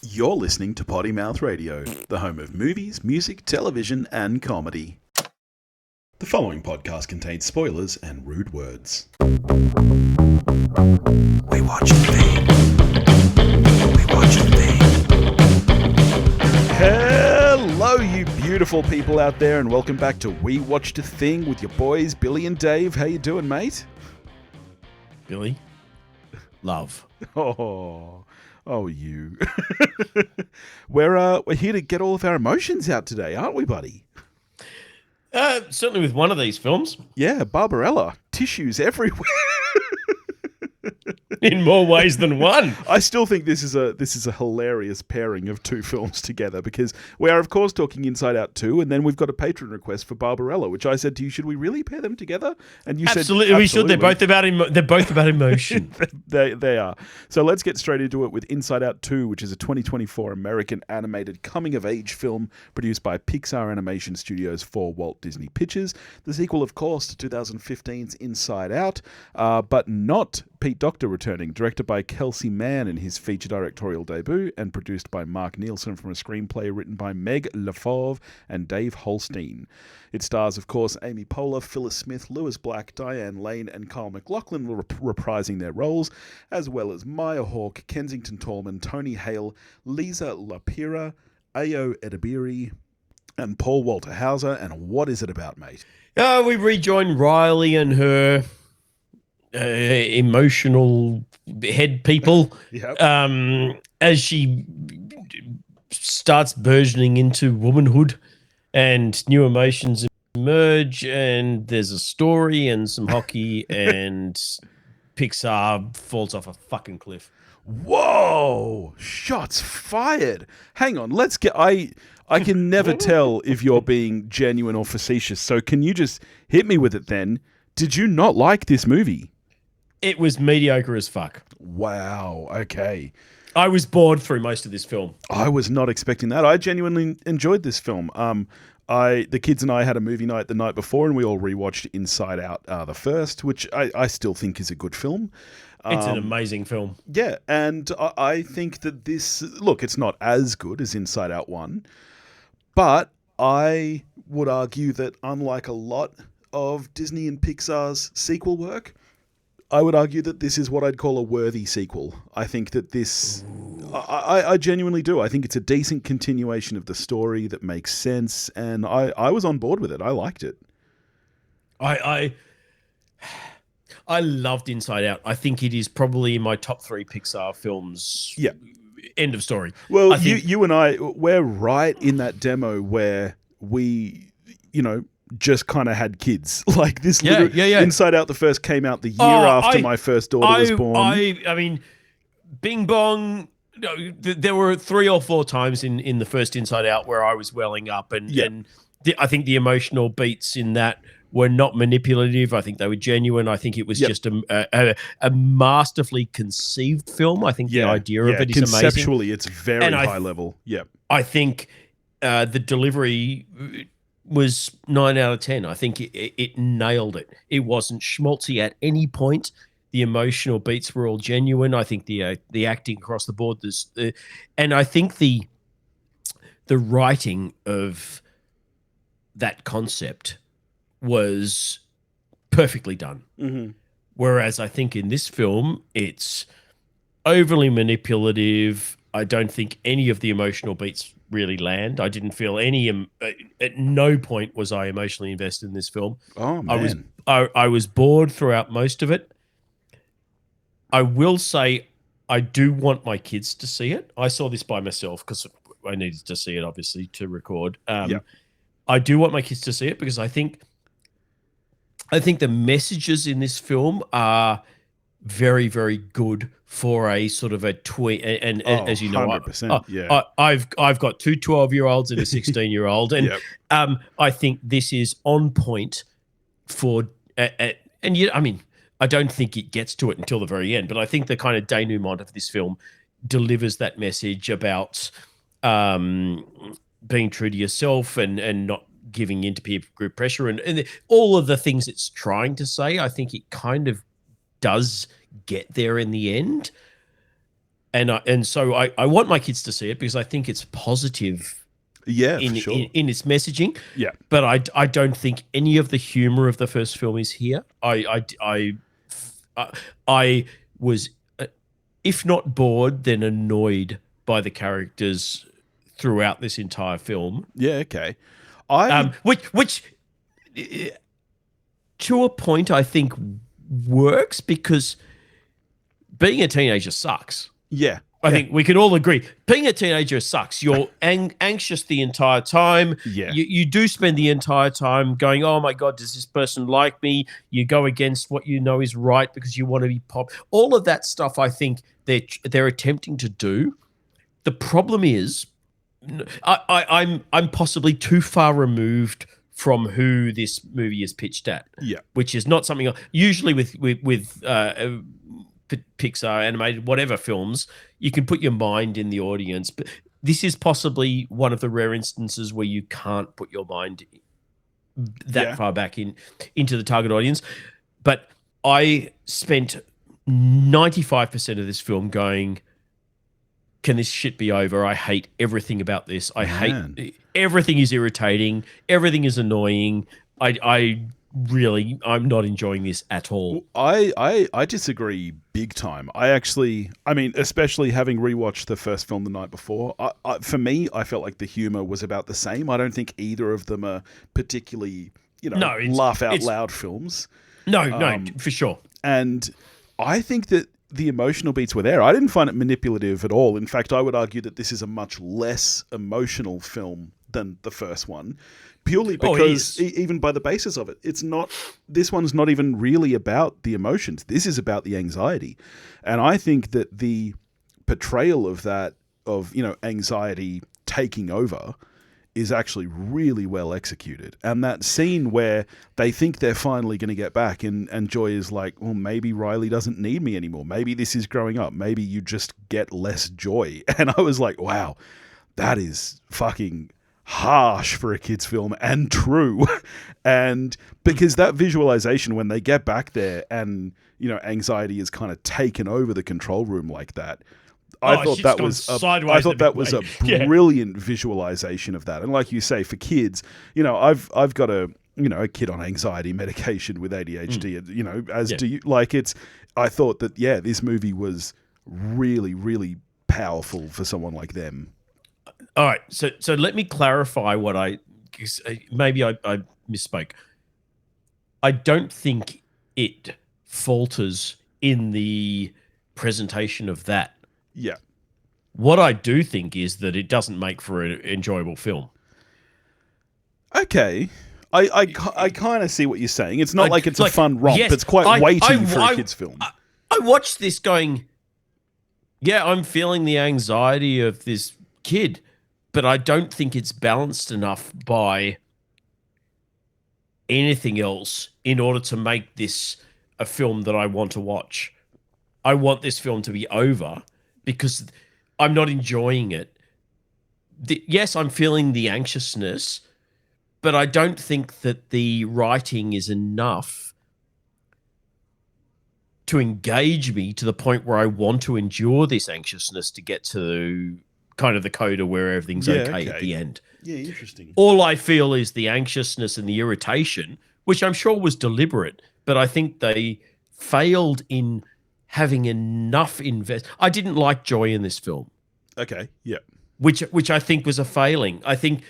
You're listening to Potty Mouth Radio, the home of movies, music, television, and comedy. The following podcast contains spoilers and rude words. We watch a thing. We watch a thing. Hello, you beautiful people out there, and welcome back to We Watched a Thing with your boys, Billy and Dave. How you doing, mate? Billy, love. Oh, you. We're here to get all of our emotions out today, aren't we, buddy? Certainly with one of these films. Yeah, Barbarella. Tissues everywhere. In more ways than one. I still think this is a hilarious pairing of two films together, because we are, of course, talking Inside Out 2, and then we've got a patron request for Barbarella, which I said to you, should we really pair them together? And you said, absolutely, we should. They're both about emotion. They are. So let's get straight into it with Inside Out 2, which is a 2024 American animated coming-of-age film produced by Pixar Animation Studios for Walt Disney Pictures. The sequel, of course, to 2015's Inside Out, but not Pete Docter returning, directed by Kelsey Mann in his feature directorial debut, and produced by Mark Nielsen from a screenplay written by Meg LaFauve and Dave Holstein. It stars, of course, Amy Poehler, Phyllis Smith, Lewis Black, Diane Lane, and Kyle MacLachlan reprising their roles, as well as Maya Hawke, Kensington Tallman, Tony Hale, Lisa Lapira, Ayo Edebiri, and Paul Walter Hauser. And what is it about, mate? We rejoin Riley and her emotional head people. Yep. As she starts burgeoning into womanhood and new emotions emerge, and there's a story and some hockey and Pixar falls off a fucking cliff. Whoa! Shots fired. Hang on, let's get... I can never tell if you're being genuine or facetious, so can you just hit me with it then? Did you not like this movie? It was mediocre as fuck. Wow, okay. I was bored through most of this film. I was not expecting that. I genuinely enjoyed this film. The kids and I had a movie night the night before, and we all rewatched Inside Out the first, which I still think is a good film. It's an amazing film. Yeah, and I think that this... Look, it's not as good as Inside Out 1, but I would argue that unlike a lot of Disney and Pixar's sequel work, I would argue that this is what I'd call a worthy sequel. I think that this... I genuinely do. I think it's a decent continuation of the story that makes sense, and I was on board with it. I liked it. I loved Inside Out. I think it is probably in my top 3 Pixar films. Yeah. End of story. Well, you and I, we're right in that demo where we, just kind of had kids. Like this Inside Out the first came out the year after my first daughter was born. I mean, Bing Bong, there were 3 or 4 times in the first Inside Out where I was welling up, and I think the emotional beats in that were not manipulative. I think they were genuine. I think it was just a masterfully conceived film. I think the idea of it is amazing. Conceptually, it's very high level. Yeah. I think the delivery was 9 out of 10. I think it nailed it. It wasn't schmaltzy at any point. The emotional beats were all genuine. I think the acting across the board, and I think the writing of that concept was perfectly done. Mm-hmm. Whereas I think in this film, it's overly manipulative. I don't think any of the emotional beats really land. I didn't feel any... at no point was I emotionally invested in this film. Oh, man. I was bored throughout most of it. I will say I do want my kids to see it. I saw this by myself because I needed to see it, obviously, to record. I do want my kids to see it because I think the messages in this film are very, very good for a sort of a tween. And as you know, 100%, I've got 2 12-year-olds and a 16-year-old, and I think this is on point for. And yet, I mean, I don't think it gets to it until the very end, but I think the kind of denouement of this film delivers that message about being true to yourself and not giving in to peer group pressure and all of the things it's trying to say. I think it kind of does get there in the end. And so I want my kids to see it because I think it's positive Yeah, in, for sure. in its messaging. Yeah. But I don't think any of the humor of the first film is here. I was, if not bored, then annoyed by the characters throughout this entire film. Yeah, okay. I Which to a point I think works because being a teenager sucks. yeah. I think we can all agree. Being a teenager sucks. You're anxious the entire time. Yeah. You do spend the entire time going, oh my God, does this person like me? You go against what you know is right because you want to be pop. All of that stuff I think they're attempting to do. The problem is I'm possibly too far removed from who this movie is pitched at. Yeah. Which is not something usually with Pixar animated whatever films, you can put your mind in the audience, but this is possibly one of the rare instances where you can't put your mind that far back into the target audience. But I spent 95% of this film going, can this shit be over? I hate everything about this. I hate everything is irritating. Everything is annoying. I'm not enjoying this at all. I disagree big time. I mean, especially having rewatched the first film the night before, for me, I felt like the humor was about the same. I don't think either of them are particularly, laugh out loud films. No, for sure. And I think that the emotional beats were there. I didn't find it manipulative at all. In fact, I would argue that this is a much less emotional film than the first one. Purely because even by the basis of it, this one's not even really about the emotions. This is about the anxiety. And I think that the portrayal of that, anxiety taking over is actually really well executed. And that scene where they think they're finally going to get back and Joy is like, well, maybe Riley doesn't need me anymore. Maybe this is growing up. Maybe you just get less joy. And I was like, wow, that is fucking harsh for a kid's film and true. And because that visualization when they get back there and anxiety is kind of taken over the control room like that, I thought that was a brilliant visualization of that. And like you say, for kids, I've got a kid on anxiety medication with ADHD, and as do you. Like I thought that this movie was really, really powerful for someone like them. All right, so let me clarify what maybe I misspoke. I don't think it falters in the presentation of that. Yeah. What I do think is that it doesn't make for an enjoyable film. Okay. I kind of see what you're saying. It's not like it's a fun romp. Yes, it's quite weighty for a kid's film. I watched this going, I'm feeling the anxiety of this kid, but I don't think it's balanced enough by anything else in order to make this a film that I want to watch. I want this film to be over because I'm not enjoying it. Yes, I'm feeling the anxiousness, but I don't think that the writing is enough to engage me to the point where I want to endure this anxiousness to get to kind of the coda where everything's okay at the end. Yeah, interesting. All I feel is the anxiousness and the irritation, which I'm sure was deliberate, but I think they failed in having enough I didn't like Joy in this film. Okay, yeah. Which I think was a failing. I think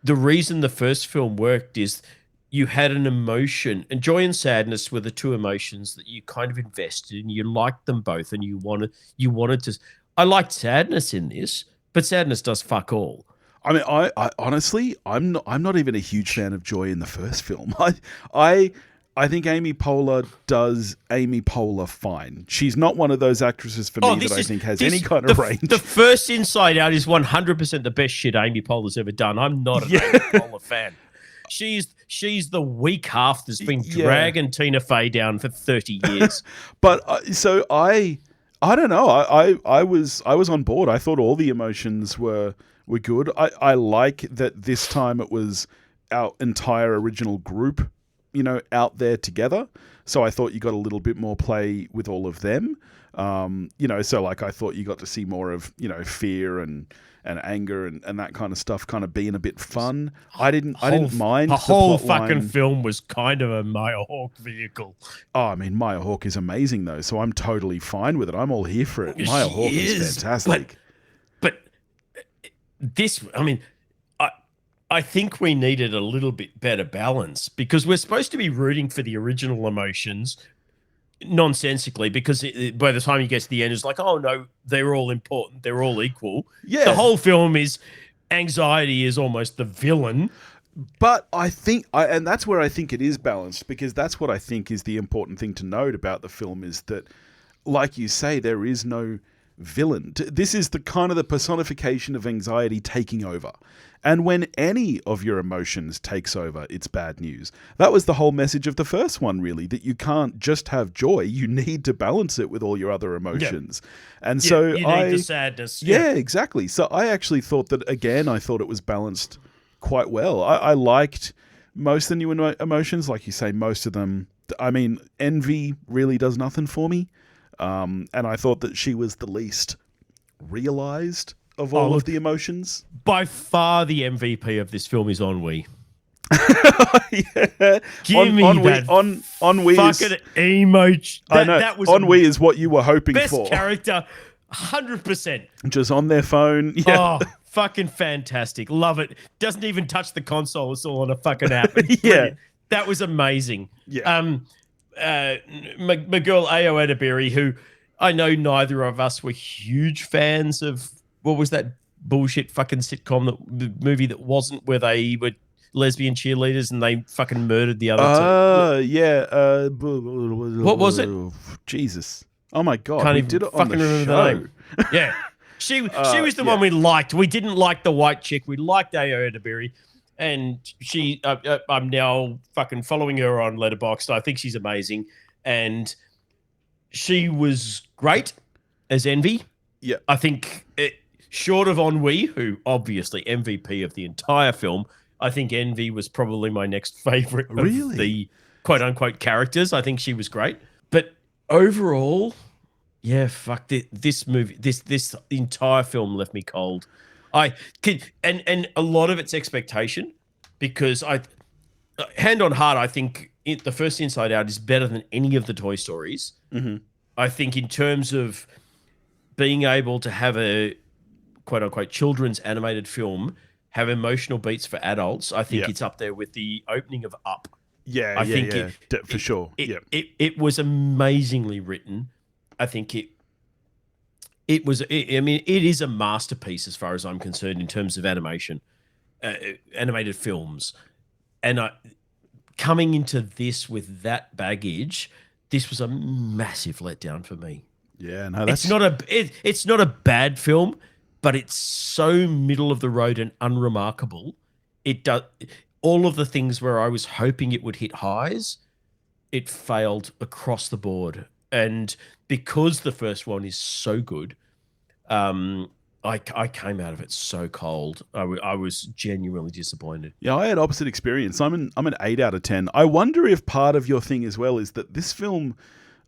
the reason the first film worked is you had an emotion, and joy and sadness were the two emotions that you kind of invested in. You liked them both, and you wanted to. I liked sadness in this, but sadness does fuck all. I mean, I honestly, I'm not even a huge fan of Joy in the first film. I think Amy Poehler does Amy Poehler fine. She's not one of those actresses for me that I think has any kind of range. The first Inside Out is 100% the best shit Amy Poehler's ever done. I'm not an Amy Poehler fan. She's the weak half that's been dragging Tina Fey down for 30 years. But so I don't know. I was on board. I thought all the emotions were good. I like that this time it was our entire original group, out there together. So I thought you got a little bit more play with all of them. You know, so like I thought you got to see more of, you know, fear and anger and that kind of stuff kind of being a bit fun. I didn't mind the whole plot fucking line. film was kind of a Maya Hawke vehicle. Oh, I mean, Maya Hawke is amazing though, so I'm totally fine with it. I'm all here for it. Maya Hawke is fantastic. But this, I mean, I think we needed a little bit better balance because we're supposed to be rooting for the original emotions nonsensically because by the time you get to the end, it's like, oh no, they're all important. They're all equal. Yeah. The whole film is anxiety is almost the villain. But I think, and that's where I think it is balanced, because that's what I think is the important thing to note about the film is that, like you say, there is no villain. This is the kind of the personification of anxiety taking over. And when any of your emotions takes over, it's bad news. That was the whole message of the first one, really, that you can't just have joy. You need to balance it with all your other emotions. Yeah. And so you need the sadness. Yeah, exactly. So I actually thought that, again, I thought it was balanced quite well. I liked most of the new emotions. Like you say, most of them, I mean, envy really does nothing for me. And I thought that she was the least realized of all of the emotions. By far the MVP of this film is Ennui. Yeah. Give me that Ennui fucking emoji. That was Ennui is what you were hoping best for. Best character, 100%. Just on their phone. Yeah. Oh, fucking fantastic. Love it. Doesn't even touch the console. It's all on a fucking app. Yeah. That was amazing. Yeah. My girl Ayo Edebiri, who I know neither of us were huge fans of. What was that bullshit fucking sitcom, the movie that wasn't, where they were lesbian cheerleaders and they fucking murdered the other two? Yeah. What was it? Jesus. Oh my God. Can't we even did it on fucking the remember show. the name. Yeah. She was the one we liked. We didn't like the white chick. We liked Ayo Edebiri. And she, I'm now fucking following her on Letterboxd. I think she's amazing. And she was great as Envy. Yeah. I think short of Ennui, who obviously MVP of the entire film, I think Envy was probably my next favorite of the quote unquote characters. I think she was great. But overall, yeah, fuck this movie. This entire film left me cold. And a lot of it's expectation, because hand on heart, I think the first Inside Out is better than any of the Toy Stories. Mm-hmm. I think in terms of being able to have a quote unquote children's animated film have emotional beats for adults, I think it's up there with the opening of Up. Yeah, I think for sure. It was amazingly written. I think it is a masterpiece as far as I'm concerned in terms of animation, animated films. And coming into this with that baggage, this was a massive letdown for me. Yeah, no, that's it's not a bad film, but it's so middle of the road and unremarkable. It does all of the things where I was hoping it would hit highs, it failed across the board. And because the first one is so good, I came out of it so cold. I was genuinely disappointed. Yeah, I had opposite experience. I'm an 8 out of 10. I wonder if part of your thing as well is that this film,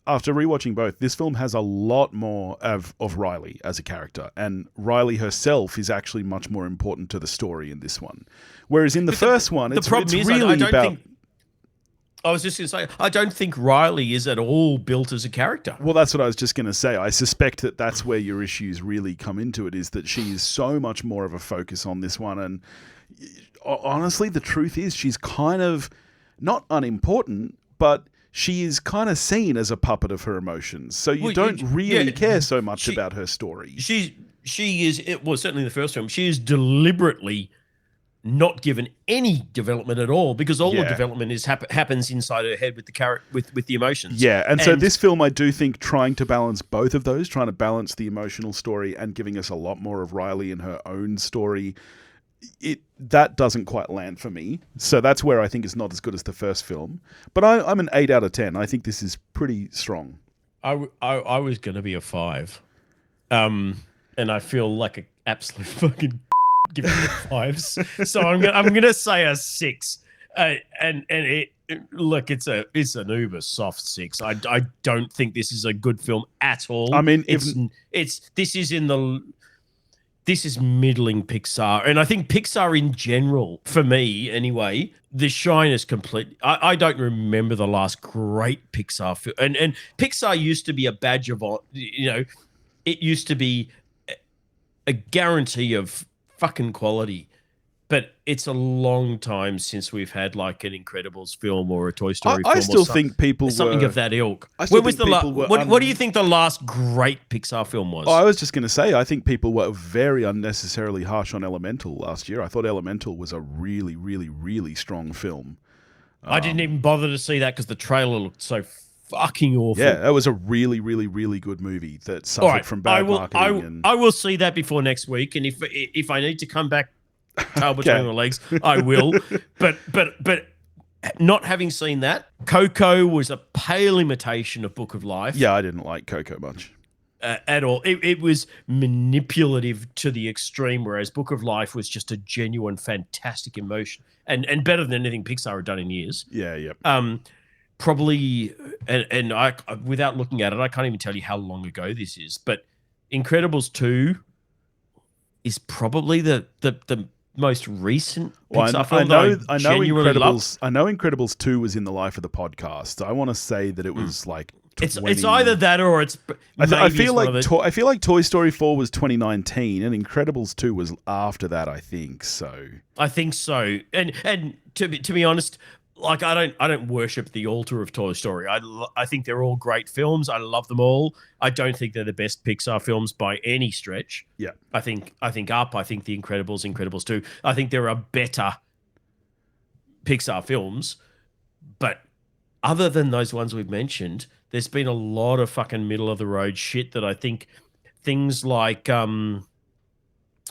after rewatching both, this film has a lot more of Riley as a character, and Riley herself is actually much more important to the story in this one. Whereas in the first one, it's really about. I was just going to say, I don't think Riley is at all built as a character. Well, that's what I was just going to say. I suspect that that's where your issues really come into it, is that she is so much more of a focus on this one. And honestly, the truth is she's kind of not unimportant, but she is kind of seen as a puppet of her emotions. So you don't really care so much about her story. She is, it was certainly the first film, she is deliberately not given any development at all, because all the development happens inside her head with the with the emotions. Yeah, and so this film, I do think, trying to balance both of those, trying to balance the emotional story and giving us a lot more of Riley and her own story, that doesn't quite land for me. So that's where I think it's not as good as the first film. But I'm an 8 out of 10. I think this is pretty strong. I was going to be a 5. And I feel like an absolute fucking giving it 5s. So I'm gonna say a 6. And Look, it's an uber soft 6. I don't think this is a good film at all. I mean, this is middling Pixar, and I think Pixar in general, for me anyway, the shine is complete. I don't remember the last great Pixar film, and Pixar used to be a badge of honor. It used to be a guarantee of fucking quality. But it's a long time since we've had like an Incredibles film or a Toy Story film. I still think people something were, of that ilk. When was the what do you think the last great Pixar film was? Oh, I was just going to say, I think people were very unnecessarily harsh on Elemental last year. I thought Elemental was a really, really, really strong film. I didn't even bother to see that because the trailer looked so fucking awful. Yeah, that was a really, really, really good movie that suffered from bad marketing. I will see that before next week, and if I need to come back tail between the legs, I will. But not having seen that, Coco was a pale imitation of Book of Life. Yeah, I didn't like Coco much. At all. It was manipulative to the extreme, whereas Book of Life was just a genuine, fantastic emotion and better than anything Pixar had done in years. Yeah. Probably, and I, without looking at it, I can't even tell you how long ago this is, but Incredibles 2 is probably the most recent Pixar film. I know Incredibles 2 was in the life of the podcast. I want to say that it was like 20... It's either that or it's. I feel like Toy Story 4 was 2019 and Incredibles 2 was after that. I think so. And to be honest, like I don't worship the altar of Toy Story. I think they're all great films. I love them all. I don't think they're the best Pixar films by any stretch. Yeah. I think Up, I think The Incredibles 2. I think there are better Pixar films, but other than those ones we've mentioned, there's been a lot of fucking middle of the road shit that I think things like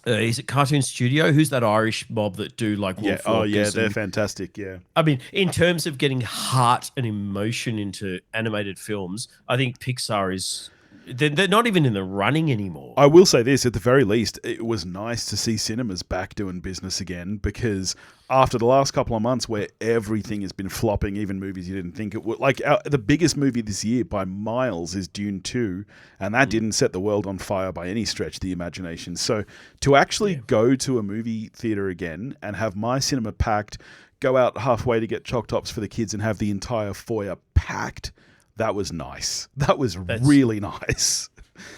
is it Cartoon Studio? Who's that Irish mob that do like Wolf Walkers? They're fantastic. Yeah, I mean, in terms of getting heart and emotion into animated films, I think Pixar is. They're not even in the running anymore. I will say this, at the very least, it was nice to see cinemas back doing business again, because after the last couple of months where everything has been flopping, even movies you didn't think it would, like the biggest movie this year by miles is Dune 2, and that didn't set the world on fire by any stretch of the imagination. So to actually go to a movie theater again and have my cinema packed, go out halfway to get choc tops for the kids and have the entire foyer packed, that was nice. That's really nice.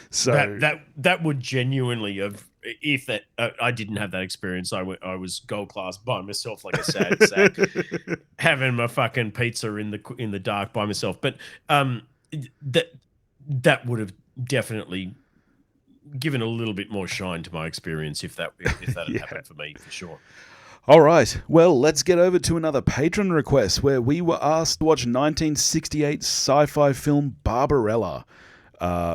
So that would genuinely have, if that I didn't have that experience. I was gold class by myself, like a sad sack, having my fucking pizza in the dark by myself. But that would have definitely given a little bit more shine to my experience if that had happened for me, for sure. All right, well, let's get over to another patron request where we were asked to watch 1968 sci-fi film Barbarella,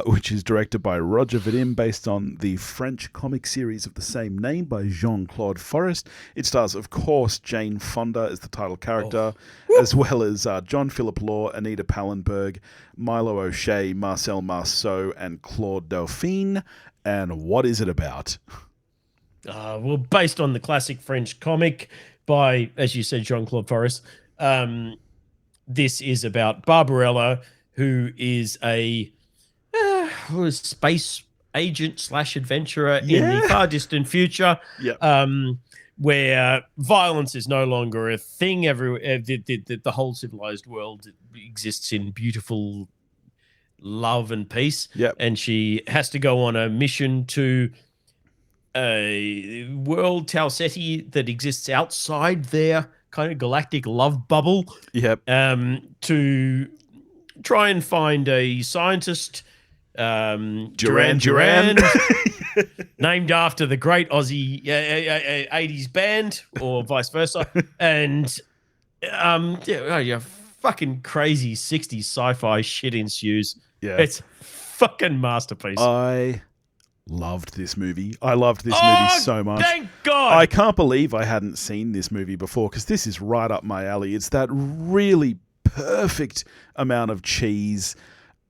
which is directed by Roger Vadim, based on the French comic series of the same name by Jean-Claude Forest. It stars, of course, Jane Fonda as the title character, as well as John Philip Law, Anita Pallenberg, Milo O'Shea, Marcel Marceau, and Claude Dauphine. And what is it about? Well, based on the classic French comic by, as you said, Jean-Claude Forest, this is about Barbarella, who is a space agent / adventurer in the far distant future, where violence is no longer a thing. The whole civilized world exists in beautiful love and peace. And she has to go on a mission to a world, Tau Ceti, that exists outside their kind of galactic love bubble. To try and find a scientist, Duran, named after the great Aussie 80s band, or vice versa. And fucking crazy 60s sci-fi shit ensues. It's fucking masterpiece. I loved this movie. I loved this movie so much. Thank God. I can't believe I hadn't seen this movie before, because this is right up my alley. It's that really perfect amount of cheese.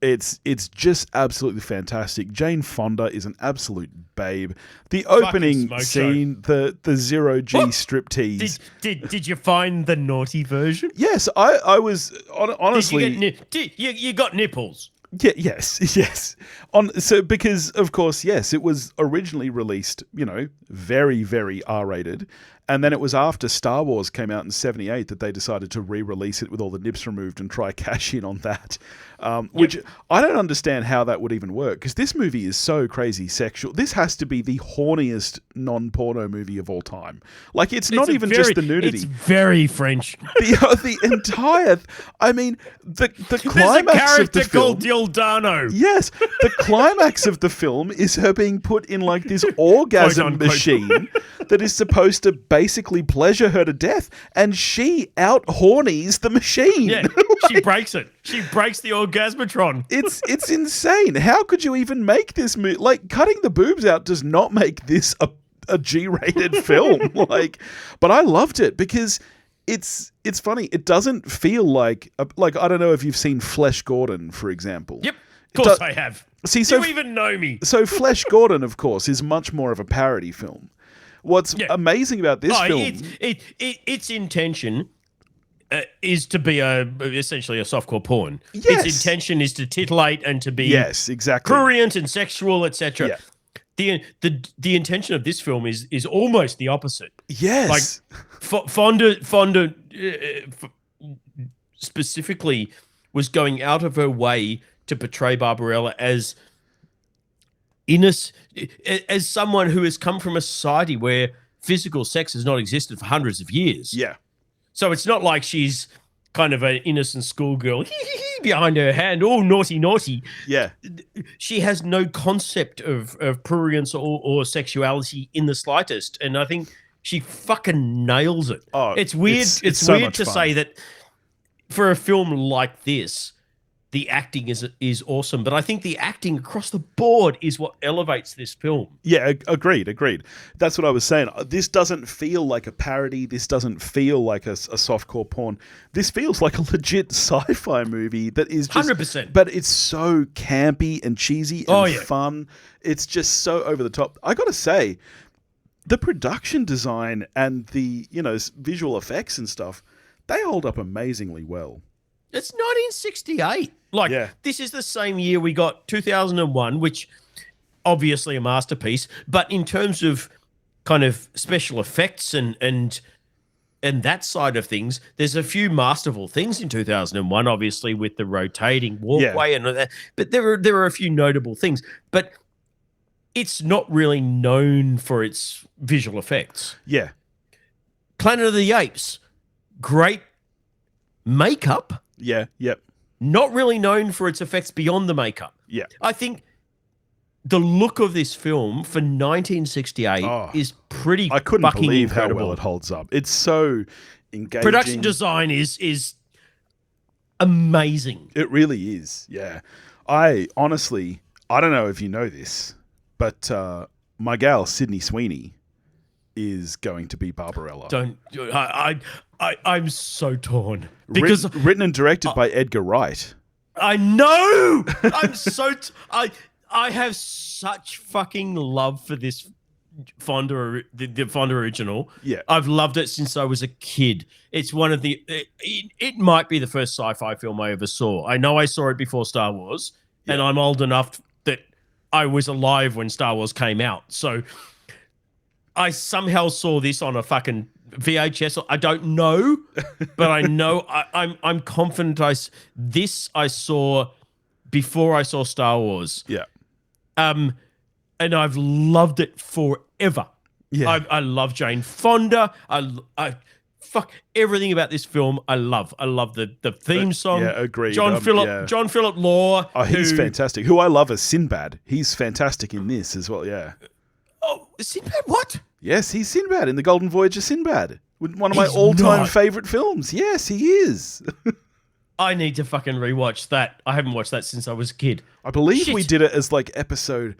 It's just absolutely fantastic. Jane Fonda is an absolute babe. The opening smoke scene, the zero G What? striptease. Did you find the naughty version? Yes, I was honestly. You got nipples? Yeah, yes, yes. So because of course, yes, it was originally released, very, very R-rated, and then it was after Star Wars came out in '78 that they decided to re-release it with all the nips removed and try cash in on that. Which I don't understand how that would even work, because this movie is so crazy sexual. This has to be the horniest non-porno movie of all time. Like, it's not even just the nudity. It's very French. The entire, I mean, the climax of the film. There's a character called Dildano. Yes, the climax of the film is her being put in like this orgasm machine that is supposed to basically pleasure her to death, and she out hornies the machine. Yeah, she breaks it. She breaks the orgasmatron. It's insane. How could you even make this movie? Like, cutting the boobs out does not make this a G-rated film. But I loved it because it's funny. It doesn't feel like I don't know if you've seen Flesh Gordon, for example. Yep, of course I have. See, you even know me. So Flesh Gordon, of course, is much more of a parody film. What's amazing about this film? Its intention is to be essentially a softcore porn. Yes. Its intention is to titillate and to be exactly prurient and sexual, etc. Yeah. The intention of this film is almost the opposite. Yes, like Fonda specifically was going out of her way to portray Barbarella as innocent, as someone who has come from a society where physical sex has not existed for hundreds of years. Yeah. So it's not like she's kind of an innocent schoolgirl behind her hand, oh, naughty, naughty. Yeah. She has no concept of prurience or sexuality in the slightest. And I think she fucking nails it. Oh, it's weird. It's so weird to say that for a film like this, the acting is awesome, but I think the acting across the board is what elevates this film. Yeah, agreed. That's what I was saying. This doesn't feel like a parody. This doesn't feel like a softcore porn. This feels like a legit sci-fi movie that is just 100%. But it's so campy and cheesy and fun. It's just so over the top. I got to say, the production design and the visual effects and stuff, they hold up amazingly well. It's 1968. This is the same year we got 2001, which obviously a masterpiece. But in terms of kind of special effects and that side of things, there's a few masterful things in 2001, obviously with the rotating walkway and all that. But there are a few notable things. But it's not really known for its visual effects. Yeah. Planet of the Apes, great makeup. Yeah, yep. Not really known for its effects beyond the makeup. Yeah. I think the look of this film for 1968 is pretty I couldn't fucking believe incredible. how well it holds up. It's so engaging. Production design is amazing. It really is, yeah. I honestly, I don't know if you know this, but my gal, Sydney Sweeney, is going to be Barbarella. I'm so torn because written and directed by Edgar Wright. I know. I have such fucking love for this Fonda, the Fonda original. Yeah, I've loved it since I was a kid. It's one of the. It might be the first sci-fi film I ever saw. I know I saw it before Star Wars, and I'm old enough that I was alive when Star Wars came out. So I somehow saw this on a fucking VHS. I don't know, but I know I'm confident. I saw before I saw Star Wars. Yeah. And I've loved it forever. Yeah. I love Jane Fonda. I fuck everything about this film. I love the theme song. Yeah, agreed. John Philip Law. Oh, he's fantastic. Who I love is Sinbad. He's fantastic in this as well. Yeah. Oh, Sinbad, what? Yes, he's Sinbad in The Golden Voyage of Sinbad. One of my all-time favorite films. Yes, he is. I need to fucking rewatch that. I haven't watched that since I was a kid. I believe we did it as like episode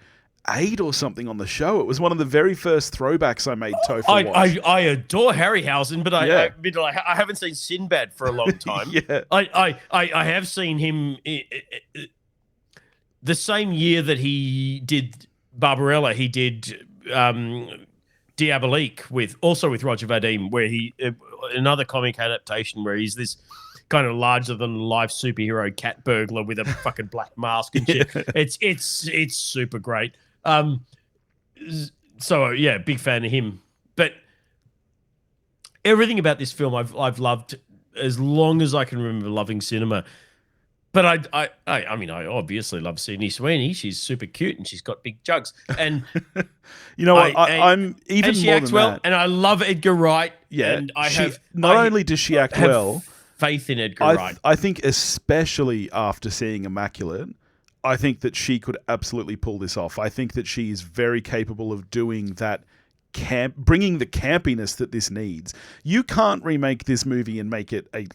8 or something on the show. It was one of the very first throwbacks I made Topher watch. I adore Harryhausen, but I haven't seen Sinbad for a long time. Yeah. I have seen him the same year that he did Barbarella, he did Diabolique with Roger Vadim, where he another comic adaptation where he's this kind of larger than life superhero cat burglar with a fucking black mask and shit. It's super great. So yeah, big fan of him. But everything about this film I've loved as long as I can remember loving cinema. But I mean, I obviously love Sydney Sweeney. She's super cute and she's got big jugs. And you know what? I'm even and she more acts than well. that. And I love Edgar Wright. Yeah, and not only does she act well, faith in Edgar Wright. I think especially after seeing Immaculate, I think that she could absolutely pull this off. I think that she is very capable of doing that. Bringing the campiness that this needs. You can't remake this movie and make it a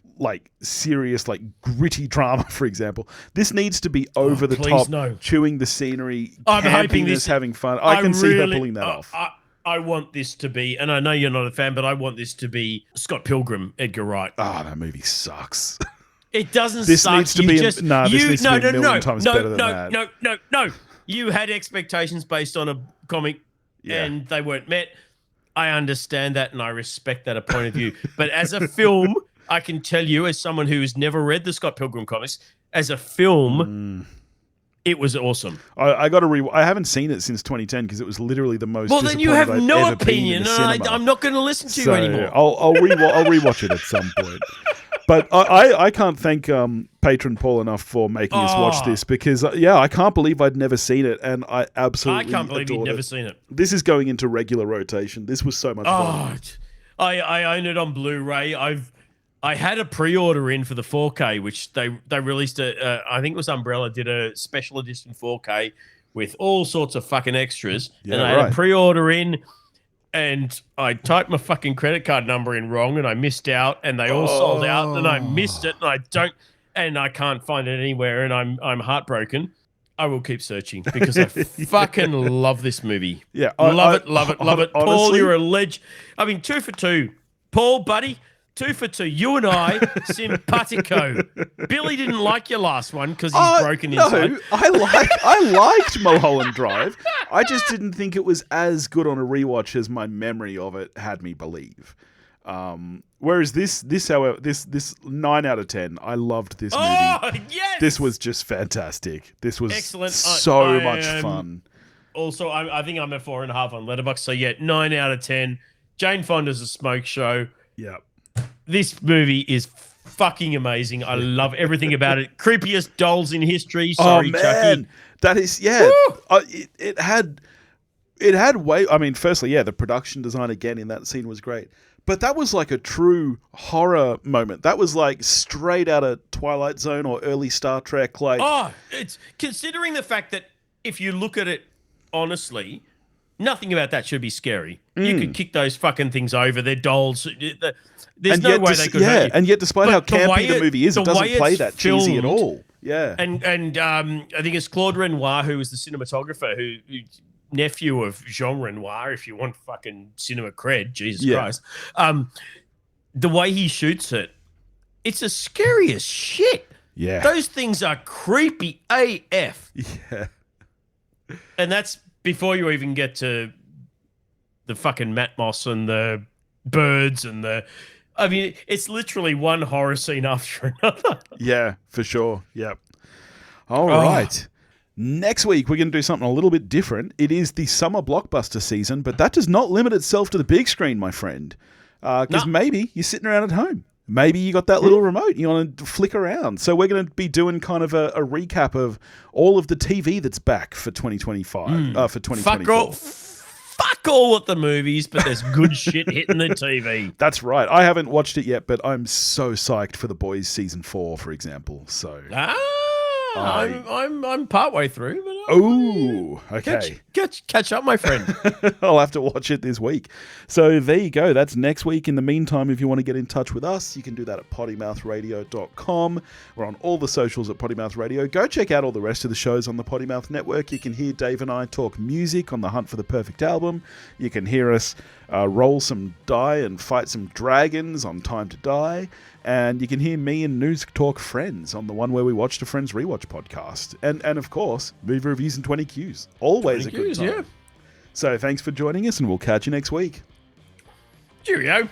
serious, gritty drama, for example. This needs to be over the top, chewing the scenery, campiness, having fun. I can see her pulling that off. I want this to be, and I know you're not a fan, but I want this to be Scott Pilgrim, Edgar Wright. Ah, that movie sucks. It doesn't this suck. Needs to be this needs to be a million times better than that. No. You had expectations based on a comic. Yeah. And they weren't met. I understand that and I respect that point of view. But as a film, I can tell you, as someone who has never read the Scott Pilgrim comics, as a film, it was awesome. I got to I haven't seen it since 2010 because it was literally the most. Well, then you have no opinion, and I'm not going to listen to you anymore. I'll rewatch it at some point. But I can't thank patron Paul enough for making us watch this because, I can't believe I'd never seen it, and I absolutely I can't believe you'd never seen it. This is going into regular rotation. This was so much fun. I own it on Blu-ray. I had a pre-order in for the 4K, which they released. I think it was Umbrella did a special edition 4K with all sorts of fucking extras, and I had a pre-order in. And I typed my fucking credit card number in wrong, and I missed out, and they all sold out, and I missed it, and I can't find it anywhere, and I'm heartbroken. I will keep searching because I fucking love this movie. Yeah, love it. Honestly, Paul, you're a legend. I mean, 2 for 2. Paul, buddy, 2 for 2. You and I, simpatico. Billy didn't like your last one because he's broken inside. No, I liked Mulholland Drive. I just didn't think it was as good on a rewatch as my memory of it had me believe. Whereas this 9 out of 10. I loved this movie. Oh, yes! This was just fantastic. This was excellent. So much fun. Also, I think I'm at 4.5 on Letterboxd. So yeah, 9 out of 10. Jane Fonda's a smoke show. Yeah. This movie is fucking amazing. I love everything about it. Creepiest dolls in history. Sorry, Chucky. That is, it had way. I mean, firstly, the production design again in that scene was great, but that was like a true horror moment. That was like straight out of Twilight Zone or early Star Trek. It's considering the fact that if you look at it honestly, nothing about that should be scary. You could kick those fucking things over. They're dolls. There's no way they could hurt you. And yet, despite how campy the movie is, it doesn't play that cheesy at all. Yeah. And I think it's Claude Renoir, who was the cinematographer, who nephew of Jean Renoir, if you want fucking cinema cred, Jesus Christ. The way he shoots it, it's as scary as shit. Yeah. Those things are creepy AF. Yeah. And that's before you even get to the fucking Matmos and the birds and I mean, it's literally one horror scene after another. Yeah, for sure. Yep. All right. Next week, we're going to do something a little bit different. It is the summer blockbuster season, but that does not limit itself to the big screen, my friend. Because maybe you're sitting around at home. Maybe you got that little remote and you want to flick around. So we're going to be doing kind of a recap of all of the TV that's back for 2025, for 2024. Fuck all at the movies, but there's good shit hitting the TV. That's right. I haven't watched it yet, but I'm so psyched for The Boys season 4, for example. So I'm partway through, but Oh, okay. Catch up, my friend. I'll have to watch it this week. So there you go. That's next week. In the meantime, if you want to get in touch with us, you can do that at pottymouthradio.com. We're on all the socials at Pottymouth Radio. Go check out all the rest of the shows on the Pottymouth Network. You can hear Dave and I talk music on the hunt for the perfect album. You can hear us roll some die and fight some dragons on Time to Die. And you can hear me and News Talk Friends on the one where we watched a Friends Rewatch podcast. And of course, movie reviews and 20 Qs. Always 20 a good Qs, time. yeah. So thanks for joining us, and we'll catch you next week. Cheerio.